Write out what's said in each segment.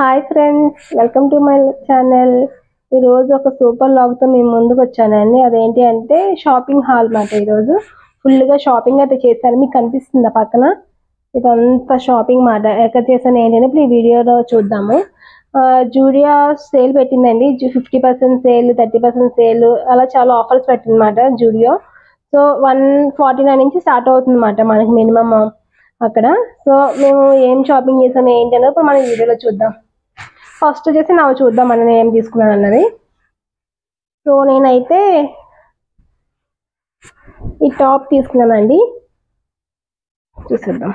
Hi friends, welcome to my channel. ఈరోజు ఒక super లాగ్తో మేము ముందుకు వచ్చానండి. అదేంటి అంటే షాపింగ్ హాల్ మాట. ఈరోజు ఫుల్గా షాపింగ్ అయితే చేశాను. మీకు కనిపిస్తుందా పక్కన? ఇదంతా షాపింగ్ మాట. ఎక్కడ చేశాను ఏంటంటే ఇప్పుడు ఈ వీడియోలో చూద్దాము. జూడియో సేల్ పెట్టిందండి. 50% సేల్, 30% సేల్, అలా చాలా ఆఫర్స్ పెట్టిందన్నమాట జూడియో. సో 149 నుంచి స్టార్ట్ అవుతుంది అన్నమాట మనకి మినిమమ్ అక్కడ. సో మేము ఏం షాపింగ్ చేసాం ఏంటి అనేది ఇప్పుడు మనం వీడియోలో చూద్దాం. ఫస్ట్ వచ్చేసి నాకు చూద్దాం నేను ఏం తీసుకున్నాను అన్నది. సో నేనైతే ఈ టాప్ తీసుకున్నానండి. చూసేద్దాం.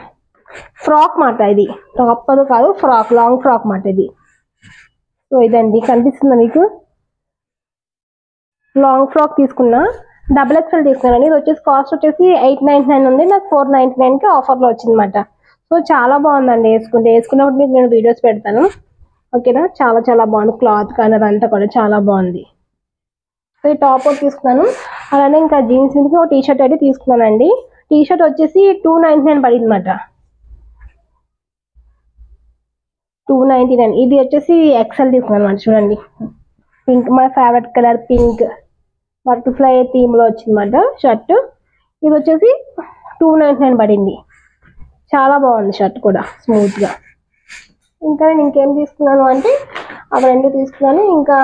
ఫ్రాక్ మాట. ఇది టాప్ కాదు, ఫ్రాక్, లాంగ్ ఫ్రాక్ మాట ఇది. సో ఇదండి, కనిపిస్తుందా మీకు? లాంగ్ ఫ్రాక్ తీసుకున్నా, XXL తీసుకున్నానండి. ఇది వచ్చేసి కాస్ట్ వచ్చేసి 899 ఉంది. నాకు 499కి ఆఫర్లో వచ్చిందన్నమాట. సో చాలా బాగుందండి. వేసుకున్నప్పుడు మీకు నేను వీడియోస్ పెడతాను, ఓకేనా? చాలా చాలా బాగుంది. క్లాత్ కానీ అదంతా కూడా చాలా బాగుంది. సో ఈ టాప్ ఒకటి తీసుకున్నాను. అలానే ఇంకా జీన్స్ మీదకి ఒక టీషర్ట్ అయితే తీసుకున్నానండి. టీషర్ట్ వచ్చేసి 299 పడింది అన్నమాట. 299. ఇది వచ్చేసి XL తీసుకున్నాను అన్నమాట. చూడండి, pink, my favourite colour pink, butterfly థీమ్లో వచ్చిందన్నమాట షర్ట్. ఇది వచ్చేసి 299 పడింది. చాలా బాగుంది షర్ట్ కూడా, స్మూత్గా. ఇంకా నేను ఇంకేం తీసుకున్నాను అంటే అవి రెండు తీసుకున్నాను. ఇంకా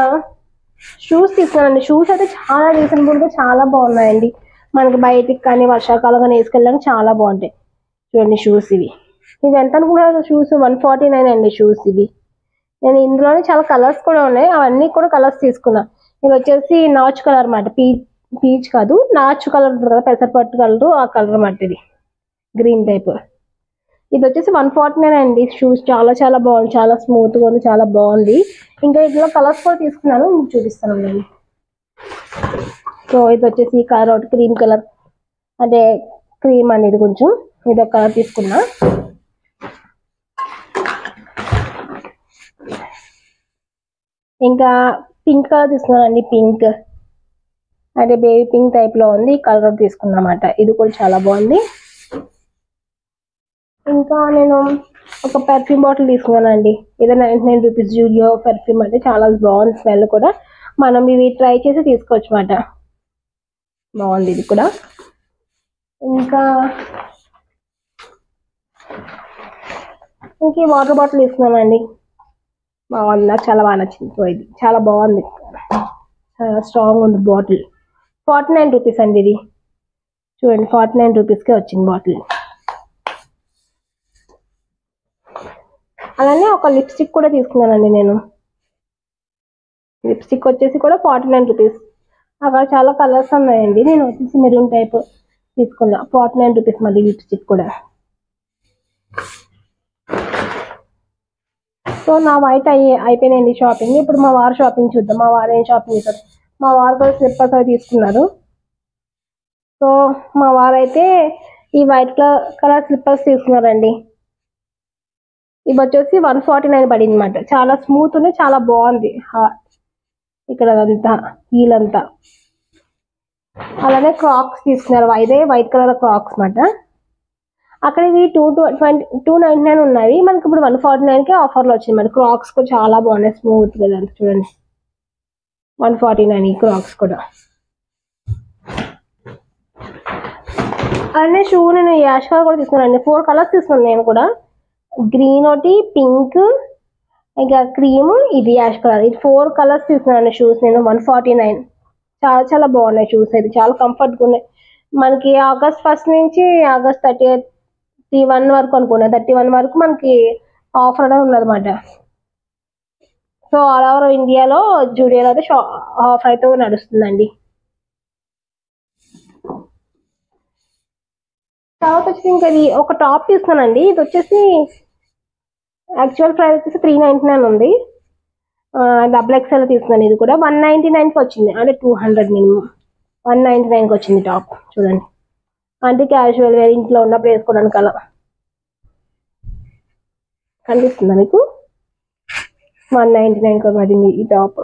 షూస్ తీసుకున్నానండి. షూస్ అయితే చాలా రీజనబుల్గా చాలా బాగున్నాయండి. మనకి బయటికి కానీ వర్షాకాలం కానీ వేసుకెళ్ళడానికి చాలా బాగుంటాయి. చూడండి షూస్ ఇవి ఎంత అనుకున్నారు? షూస్ 149 అండి షూస్ ఇవి. నేను ఇందులోనే చాలా కలర్స్ కూడా ఉన్నాయి, అవన్నీ కూడా కలర్స్ తీసుకున్నా. ఇది వచ్చేసి నాచ్ కలర్ అన్నమాట. పీచ్ కాదు, నాచ్ కలర్ ఉంటుంది కదా, పెసరపట్టు కలర్, ఆ కలర్ అన్నమాట. ఇది గ్రీన్ టైప్. ఇది వచ్చేసి 149 అండి. షూస్ చాలా చాలా బాగుంది, చాలా స్మూత్గా ఉంది, చాలా బాగుంది. ఇంకా ఇందులో కలర్స్ కూడా తీసుకున్నాను, మీకు చూపిస్తాను నేను. సో ఇది వచ్చేసి ఈ కలర్ ఒకటి, క్రీమ్ కలర్, అంటే క్రీమ్ అనేది కొంచెం, ఇది ఒక కలర్ తీసుకున్నా. ఇంకా పింక్ కలర్ తీసుకున్నానండి. పింక్ అంటే బేబీ పింక్ టైప్లో ఉంది, ఈ కలర్ తీసుకున్నమాట. ఇది కూడా చాలా బాగుంది. ఇంకా నేను ఒక పెర్ఫ్యూమ్ బాటిల్ తీసుకున్నానండి. ఇది 99 రూపీస్ జూడియో పెర్ఫ్యూమ్. అంటే చాలా బాగుంది, స్మెల్ కూడా. మనం ఇవి ట్రై చేసి తీసుకోవచ్చు అన్నమాట. బాగుంది ఇది కూడా. ఇంకా ఈ వాటర్ బాటిల్ తీసుకున్నానండి. బాగుంది, నాకు చాలా బాగా నచ్చింది. సో ఇది చాలా బాగుంది, చాలా స్ట్రాంగ్ ఉంది బాటిల్. 49 రూపీస్ అండి ఇది. చూడండి, 49 రూపీస్కే వచ్చింది బాటిల్. అలానే ఒక లిప్స్టిక్ కూడా తీసుకున్నానండి నేను. లిప్స్టిక్ వచ్చేసి కూడా 49 రూపీస్. అక్కడ చాలా కలర్స్ ఉన్నాయండి. నేను వచ్చేసి మెరూన్ టైప్ తీసుకున్నా, 49 రూపీస్ మళ్ళీ లిప్స్టిక్ కూడా. సో నా వైట్ అయిపోయినాయండి షాపింగ్. ఇప్పుడు మా వారు షాపింగ్ చూద్దాం. మా వారు ఏం షాపింగ్ చేశారు. మా వారు కూడా స్లిప్పర్స్ అవి తీసుకున్నారు. సో మా వారు అయితే ఈ వైట్ కలర్ స్లిప్పర్స్ తీసుకున్నారండి. ఇవి వచ్చేసి 149 పడింది అనమాట. చాలా స్మూత్ ఉంది, చాలా బాగుంది. ఇక్కడ అదంతా హీల్ అంతా. అలానే క్రాక్స్ తీసుకున్నారు, ఇదే వైట్ కలర్ క్రాక్స్ అన్నమాట. అక్కడ ఇవి 299 ఉన్నాయి, మనకి ఇప్పుడు 149కి ఆఫర్లో వచ్చింది మరి. క్రాక్స్ కూడా చాలా బాగున్నాయి, స్మూత్ గా. చూడండి, 149 ఈ క్రాక్స్ కూడా. అలానే షూ నేను యాష్ కలర్ కూడా తీసుకున్నాను. 4 కలర్స్ తీసుకున్నాను నేను కూడా. గ్రీన్ ఒకటి, పింక్, ఇంకా క్రీమ్, ఇది యాష్ కలర్. ఇది 4 కలర్స్ తీసుకున్నాను షూస్ నేను. 149. చాలా చాలా బాగున్నాయి షూస్ అయితే, చాలా కంఫర్ట్గా ఉన్నాయి. మనకి ఆగస్ట్ 1 నుంచి ఆగస్ట్ 31 వరకు అనుకున్నా, 31 వరకు మనకి ఆఫర్ అనేది ఉన్నదన్నమాట. సో ఆల్ ఓవర్ ఇండియాలో జూడియోలో అయితే ఆఫర్ అయితే నడుస్తుందండి. తర్వాత వచ్చేసి ఇంకా ఇది ఒక టాప్ తీసుకున్నానండి. ఇది వచ్చేసి యాక్చువల్ ప్రైస్ వచ్చేసి 399 ఉంది. XXL తీసుకున్నాను. ఇది కూడా 199కి వచ్చింది, అంటే 200 మినిమం. 199కి వచ్చింది టాప్. చూడండి, అంటే క్యాజువల్ వేర్, ఇంట్లో ఉన్నప్పుడు వేసుకోవడానికి అలా. కనిపిస్తుందా మీకు? 199కి పడింది ఈ టాప్.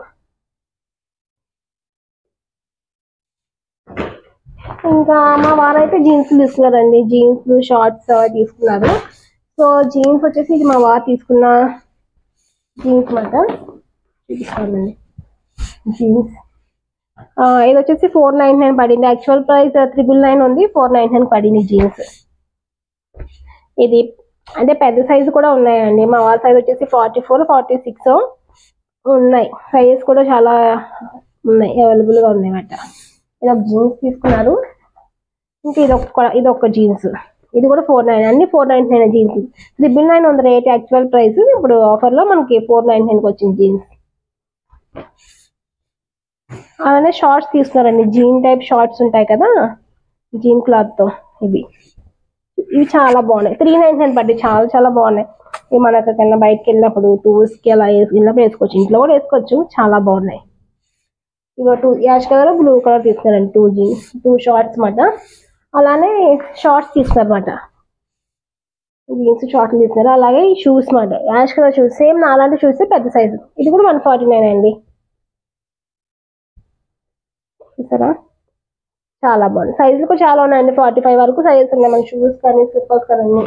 ఇంకా మా వారైతే జీన్స్ తీసుకున్నారండి. జీన్స్, షార్ట్స్ తీసుకున్నారు. సో జీన్స్ వచ్చేసి ఇది మా వారు తీసుకున్న జీన్స్ మాట చూపిస్తానండి. జీన్స్ ఇది వచ్చేసి 499 పడింది. యాక్చువల్ ప్రైస్ 999 ఉంది, 499 పడింది జీన్స్. ఇది అంటే పెద్ద సైజు కూడా ఉన్నాయండి. మా వాళ్ళ సైజ్ వచ్చేసి 44, 46 ఉన్నాయి. సైజెస్ కూడా చాలా ఉన్నాయి, అవైలబుల్గా ఉన్నాయి అన్నమాట. ఇది ఒక జీన్స్ తీసుకున్నారు. ఇంకా ఇదొక జీన్స్, ఇది కూడా 499, అన్ని 499 జీన్స్. 999 ఉంది రేట్ యాక్చువల్ ప్రైస్, ఇప్పుడు ఆఫర్లో మనకి 499కి వచ్చింది జీన్స్. అలానే షార్ట్స్ తీసుకున్నారండి, జీన్ టైప్ షార్ట్స్ ఉంటాయి కదా జీన్ క్లాత్తో. ఇవి చాలా బాగున్నాయి. 399 పడ్డాయి. చాలా చాలా బాగున్నాయి. ఇవి మనకు ఎక్కడికైనా బయటకు వెళ్ళినప్పుడు టూర్స్కి అలా వెళ్ళినప్పుడు వేసుకోవచ్చు, ఇంట్లో కూడా వేసుకోవచ్చు. చాలా బాగున్నాయి. ఇగో 2 యాష్ కలర్, బ్లూ కలర్ తీసుకున్నారండి. 2 జీన్స్, 2 షార్ట్స్ మాట. అలానే షార్ట్స్ తీసుకున్నారన్నమాట, జీన్స్ షార్ట్లు తీసుకున్నారు. అలాగే ఈ షూస్ మాట, యాష్ కలర్ షూస్, సేమ్ నాలాంటి షూస్, పెద్ద సైజు. ఇది కూడా 149 అండి. చూసారా, చాలా బాగుంది. సైజులు కూడా చాలా ఉన్నాయండి, 45 వరకు సైజెస్ ఉన్నాయి మన షూస్ కానీ స్లిప్పర్స్ కానీ అన్ని.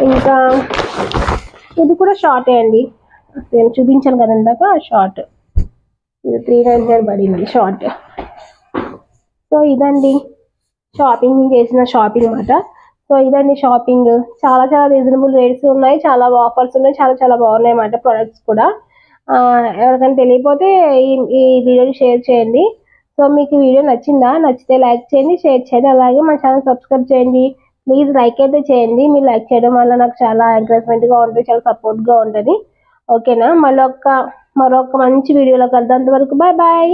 ఇంకా ఇది కూడా షార్టే అండి, నేను చూపించాను కదా ఇందాక షార్ట్. ఇది 399 పడింది షార్ట్. సో ఇదండి షాపింగ్ చేసిన షాపింగ్ మాట. సో ఇదండి షాపింగ్. చాలా చాలా రీజనబుల్ రేట్స్ ఉన్నాయి, చాలా ఆఫర్స్ ఉన్నాయి, చాలా చాలా బాగున్నాయి అన్నమాట ప్రొడక్ట్స్ కూడా. ఎవరికైనా తెలియకపోతే ఈ వీడియోని షేర్ చేయండి. సో మీకు వీడియో నచ్చిందా? నచ్చితే లైక్ చేయండి, షేర్ చేయండి, అలాగే మా ఛానల్ సబ్స్క్రైబ్ చేయండి. ప్లీజ్ లైక్ అయితే చేయండి. మీరు లైక్ చేయడం వల్ల నాకు చాలా ఎంకరేజ్మెంట్గా ఉంటుంది, చాలా సపోర్ట్గా ఉంటుంది. ఓకేనా? మరొక మంచి వీడియోలో కలుద్దాం. అంతవరకు బాయ్ బాయ్.